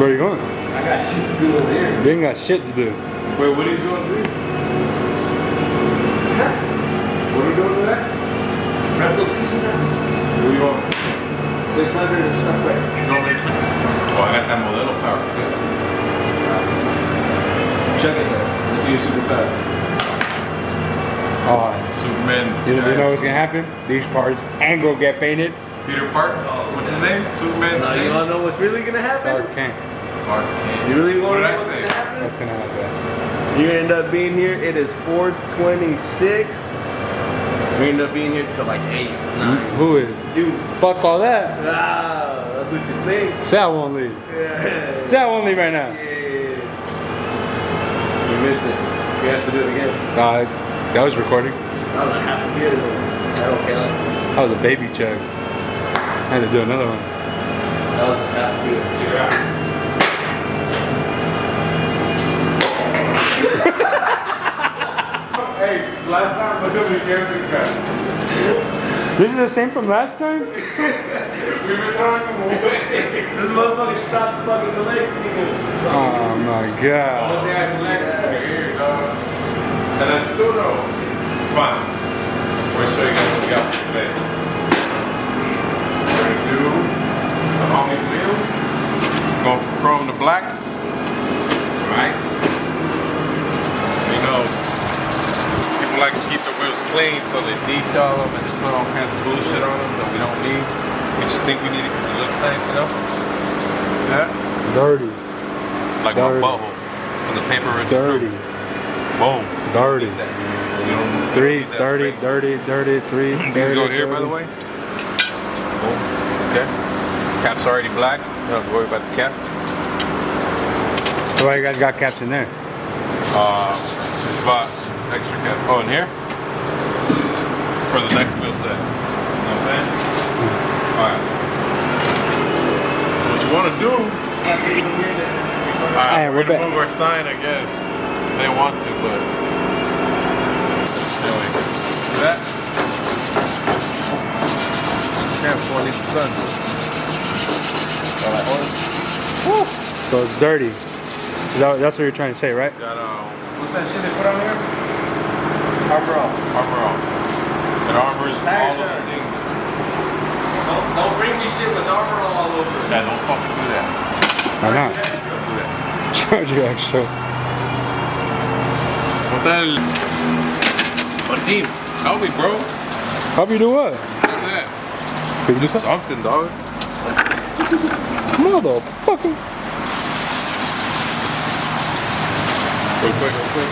Where are you going? I got shit to do over here. You ain't got shit to do. Wait, what are you doing with this? What are you doing with that? Wrap those pieces out. What are you on? 600 and stuff right. You don't make Oh, I got that Modelo power too. Check it there. Let's see your superpowers. Superman. You know what's gonna happen? These parts ain't gonna get painted. Peter Park. What's his name? Superman's Now name? you wanna know what's really gonna happen? Clark Kent. Clark Kent. You really What wanna did know I what's say? gonna happen? What's gonna happen? You end up being here. It is 4:26. We end up being here till like 8, 9. Who is? You. Fuck all that. Ah, that's what you think. Say I won't leave. Yeah. Say I won't leave right now. Yeah. You missed it. You have to do it again. That was recording. That was like half a beer though. That don't count. That was a baby chug. I had to do another one. That was just half a beer. Hey, since last time, look at the character cut. This is the same from last time? We've been throwing them away. This motherfucker stopped fucking collecting. Oh my god. Only thing I collected here, dog. And I still know. Fine. We're gonna show you guys what we got for today. We're gonna do the homie wheels. Going from chrome to black. Alright. You know, people like to keep the wheels clean, so they detail them and they put all kinds of bullshit on them that we don't need. We just think we need it because it looks nice, you know? Yeah. Dirty. Like Dirty. my butthole. When the paper is Dirty. Boom. Dirty. You don't 3, need that 30, break. dirty, 3. These go here, by the way. Boom. Okay. Cap's already black. You don't have to worry about the cap. So why you guys got caps in there? It's about extra cap. Oh, in here? For the next wheel set. You know what I'm saying? Alright. What you want to do? Alright, Hey, we're we're gonna back. move our sign, I guess. They didn't want to, but anyway. See that? Yeah, it's one in the sun. Woo. So it's dirty. That's what you're trying to say, right? Got what's that shit they put on here? Armor off. Armor on. It armors all of the things. Don't bring me shit with armor all over it. Yeah, don't fucking do that. Why not? Don't do that. Charge you extra. What the hell? Martin, help me, bro. Help you do what? Look at that. Can you do Do something, dog. Motherfucker. Real quick, real quick.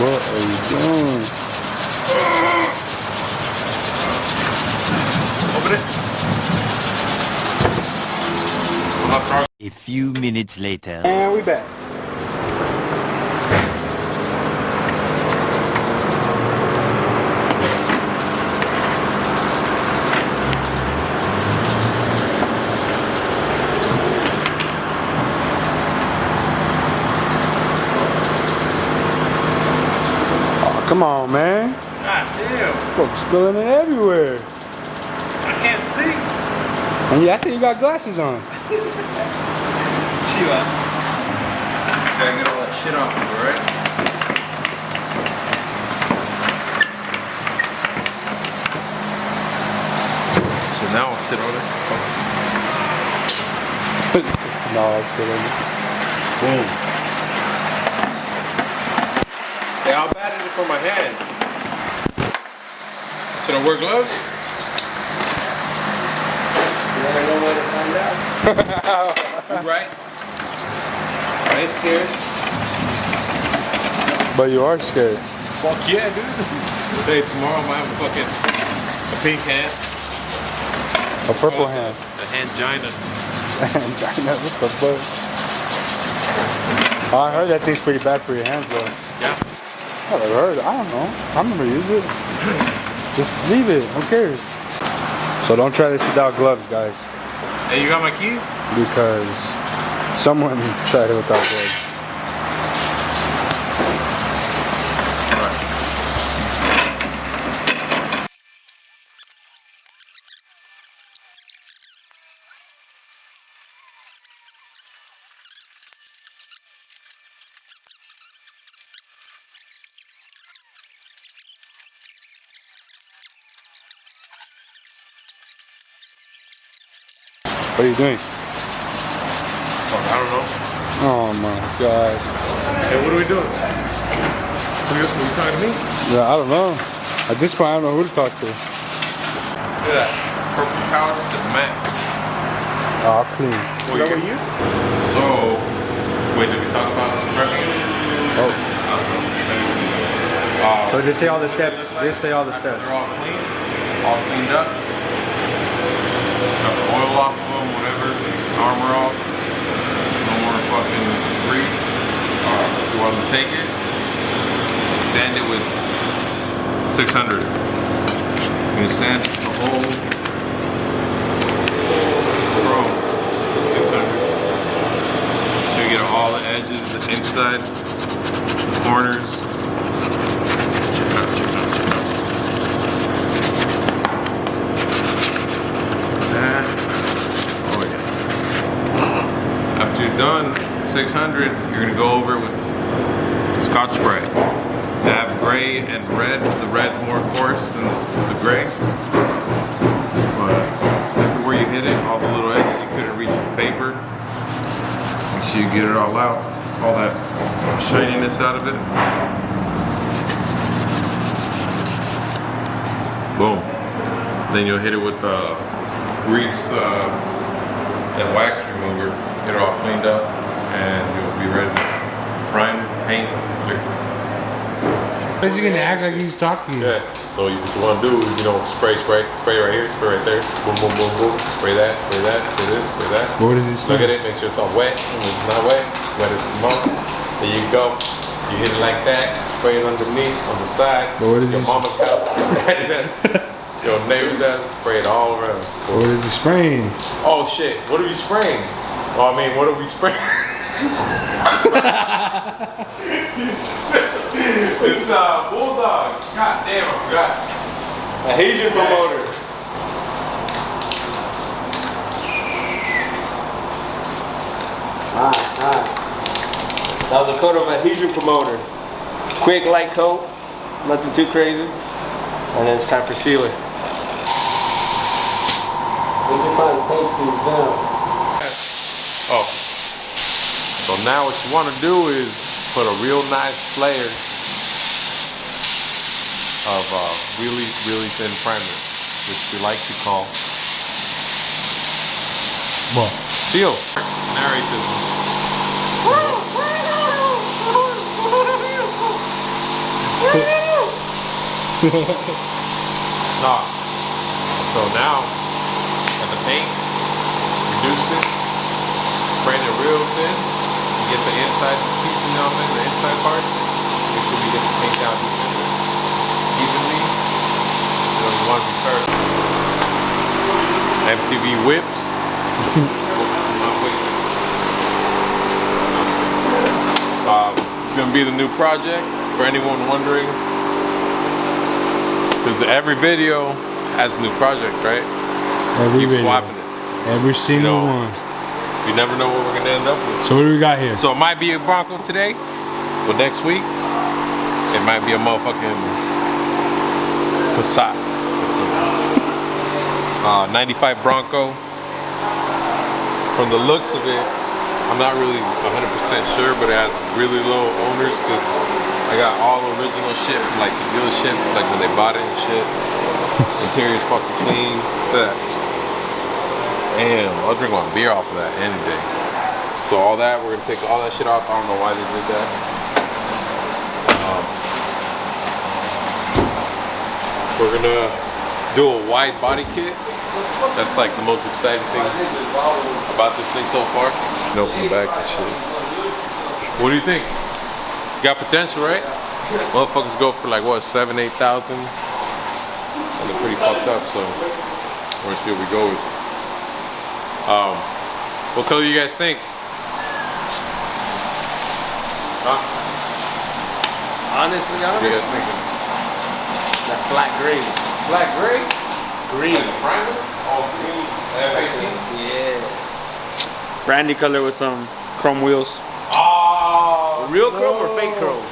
What are you doing? Open it. A few minutes later. And we back. Oh, come on, man. God damn. Folks spilling it everywhere. I can't see. And yeah, I see you got glasses on. Chill out. Gotta get all that shit off of you, right? So now I'll sit on it. No, that's good. Boom. Hey, how bad is it for my hand? Should I wear gloves? You wanna know where to find out? You right? I ain't scared. But you are scared. Fuck yeah, dude. Hey, tomorrow I might have a pink hand. A purple hand. A handgina. Angina, what the fuck? Oh, I heard that thing's pretty bad for your hands, though. Yeah. I heard. I don't know. I've never used it. Just leave it. Who cares? So don't try this without gloves, guys. Hey, you got my keys? Because someone tried it without gloves. What are you doing? Fuck, I don't know. Oh my god. Hey, what are we doing? Are you talking to me? Yeah, I don't know. At this point, I don't know who to talk to. Look at that. Purple couch to the max. Oh, clean. What were you? So, wait, did we talk about prepping? Oh. I don't know. So just say all the steps. Just say all the steps. They're all clean, all cleaned up. Got the oil off of them, whatever. Armor off. No more fucking grease. You want to take it, sand it with 600. You sand the whole chrome. 600. So you get all the edges, the inside, the corners. Check it out, check it out, check it out. That. Oh yeah. After you're done, 600, you're gonna go over it with Scotch spray. They have gray and red. The red's more coarse than the gray. But everywhere you hit it, all the little edges you couldn't reach with paper. Make sure you get it all out, all that shininess out of it. Boom. Then you'll hit it with grease and wax remover. Get it all cleaned up, and you'll be ready to prime, paint, clear. Why is he gonna act like he's talking? Yeah. So what you want to do is, you know, spray right here, spray right there, boom, boom, boom, boom. Spray that, spray this, spray that. What is he spraying? Look at it, make sure it's all wet. If it's not wet, wet it some more. There you go. You hit it like that. Spray it underneath, on the side. But what is your he mama's house, your neighbor's house, spray it all around. What is he spraying? Oh shit! What are you spraying? Oh, I mean, what are we spraying? It's Bulldog. God damn, I forgot. Adhesion promoter. Alright. That was a coat of adhesion promoter. Quick light coat, nothing too crazy. And then it's time for sealer. We can probably take these down. Oh. So now what you want to do is put a real nice layer of really, really thin primer, which we like to call What? seal. Narrate this one. No. So now, at the paint, reduce it, spray it real thin, and get the inside piecing on it, the inside part. Make sure we get the paint down evenly. You know, you want to be perfect. MTV whips. It's gonna be the new project for anyone wondering. Because every video has a new project, right? Every Keep video. swapping it. Every single one. You never know what we're gonna end up with. So what do we got here? So it might be a Bronco today, but next week it might be a motherfucking Passat. 95 Bronco. From the looks of it, I'm not really 100% sure, but it has really low owners because I got all the original shit from like the dealership, like when they bought it and shit. Interior's fucking clean. Damn, I'll drink my beer off of that any day. So all that, we're gonna take all that shit off. I don't know why they did that. We're gonna do a wide body kit. That's like the most exciting thing about this thing so far. And open the back and shit. What do you think? Got potential, right? Motherfuckers go for like what, 7,000, 8,000? And they're pretty fucked up, so we're gonna see what we go with. What color you guys think? Huh? Honestly, What are you guys thinking? that flat gray. Black gray? Green. And the primer? All green. F18? Yeah. Brandy color with some chrome wheels. Oh, Real chrome or fake chrome?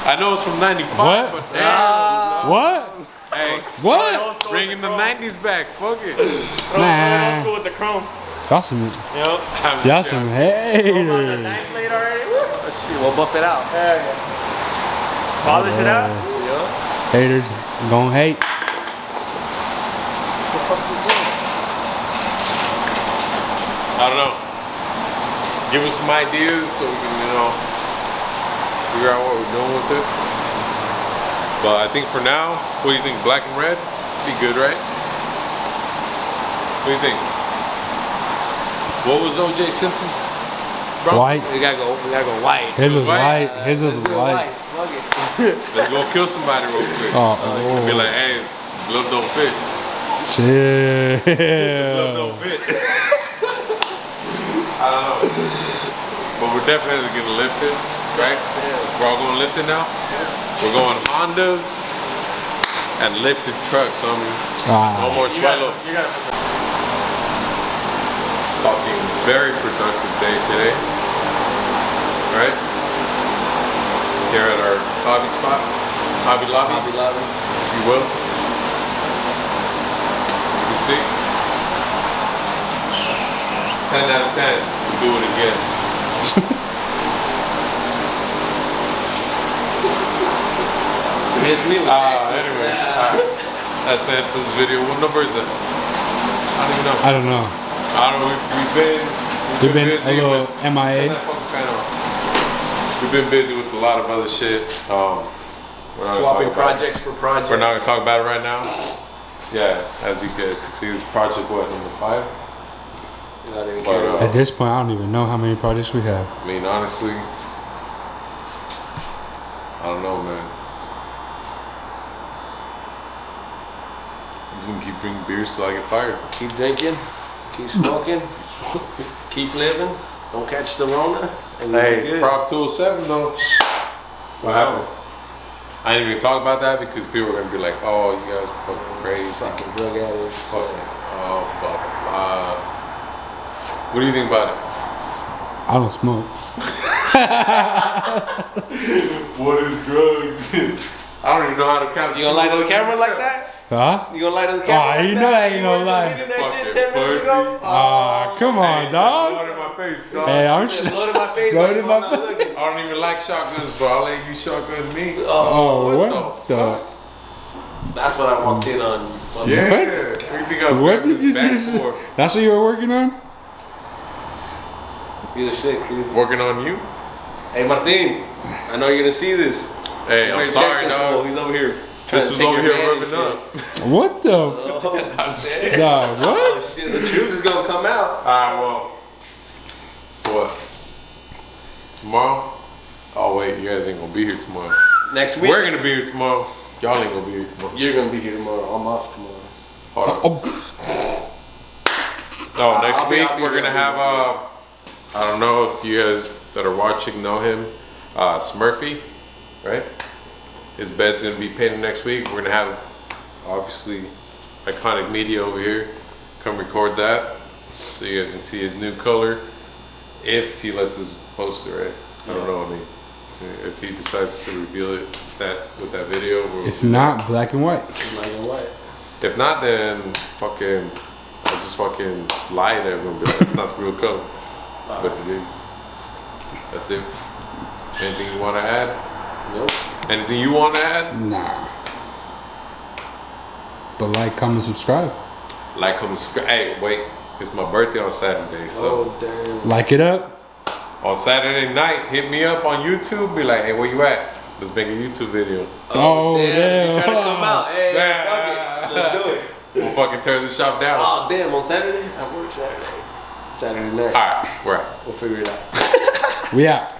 I know it's from 95, What? but damn. What? Hey, What? bringing the 90s back. Fuck it. Nah. Let's go with the chrome. Y'all some, Yep. y'all some haters. Nice blade already. Let's see. We'll buff it out. There you go. Polish it out. Yep. Haters gonna hate. What the fuck was that? I don't know. Give us some ideas so we can, figure out what we're doing with it. But I think for now, what do you think? Black and red? Be good, right? What do you think? What was O.J. Simpson's? Bro? White. We gotta go white. His was White. white. His was white. Fuck it. Let's go kill somebody real quick. Be like, hey, blood don't fit. Chill. Blood don't fit. I don't know. But we're definitely gonna lift it, right? Yeah. We're all going lifting now? Yeah. We're going Hondas and lifted trucks, no more swallow. Fucking very productive day today. Right? Here at our hobby spot. Hobby Lobby. Hobby Lobby. If you will. You can see. 10 out of 10. We'll do it again. Miss me with Anyway. That's it for this video. What number is it? I don't even know. I don't know. I don't know. We've been a busy little with, MIA. We've been busy with a lot of other shit. Swapping projects for projects. We're not gonna talk about it right now. Yeah, as you guys can see, this project what, number 5? Not even kidding. At this point, I don't even know how many projects we have. I mean, honestly, I don't know, man. I'm just gonna keep drinking beers till I get fired. Keep drinking, keep smoking, keep living. Don't catch the Rona. And Hey, Prop 207 though. What happened? I didn't even talk about that because people are gonna be like, "Oh, you guys are fucking crazy, Fucking drug addicts. fucking, oh, fuck." What do you think about it? I don't smoke. What is drugs? I don't even know how to count. You gonna light up the camera like that? Huh? You gonna light up the camera? Oh, like you that? know I ain't gonna You lie. did that Fucking shit 10 minutes pussy. ago? Come on, dog. Blood in my face, dog. Hey, I'm Shit, sure. blood in my face. Blood like in I'm my not face. looking. I don't even like shotguns, bro. I'll let you shotgun me. Oh, what the? That's what I walked in on. You fucking Yeah. What? What do you think I was What grabbing did you his back just? for? That's what you were working on? You're sick, dude. Working on you? Hey, Martin. I know you're gonna see this. Hey, I'm Better sorry, check this fool. dog. He's over here. This was over here rubbing up. What the? Oh, shit. Nah, Oh, what? shit. The truth is gonna come out. Alright, well. So what? Tomorrow? Oh, wait, you guys ain't gonna be here tomorrow. Next week. We're gonna be here tomorrow. Y'all ain't gonna be here tomorrow. You're gonna be here tomorrow. I'm off tomorrow. Hold on. Oh, No, next I'll be- week I'll be we're here. gonna have I don't know if you guys that are watching know him, Smurfy, right? His bed's gonna be painted next week. We're gonna have obviously iconic media over here. Come record that so you guys can see his new color if he lets us post it, right? I don't know. I mean, if he decides to reveal it with that video. if not, black and white. Black and white. If not, then fucking, I'll just fucking lie to everyone, but that's not the real color. But it is. That's it. Anything you want to add? Nope. Anything you want to add? Nah. But like, comment, subscribe. Like, comment, subscribe. Hey, wait. It's my birthday on Saturday, so Oh, damn. Like it up. on Saturday night, hit me up on YouTube. Be like, hey, where you at? Let's make a YouTube video. Oh, damn. damn. You trying to come out. Hey, Yeah. fuck it. Let's do it. We'll fucking tear this shop down. Oh, damn. On Saturday? I work Saturday. Saturday night. All right, we're out. We'll figure it out. We out.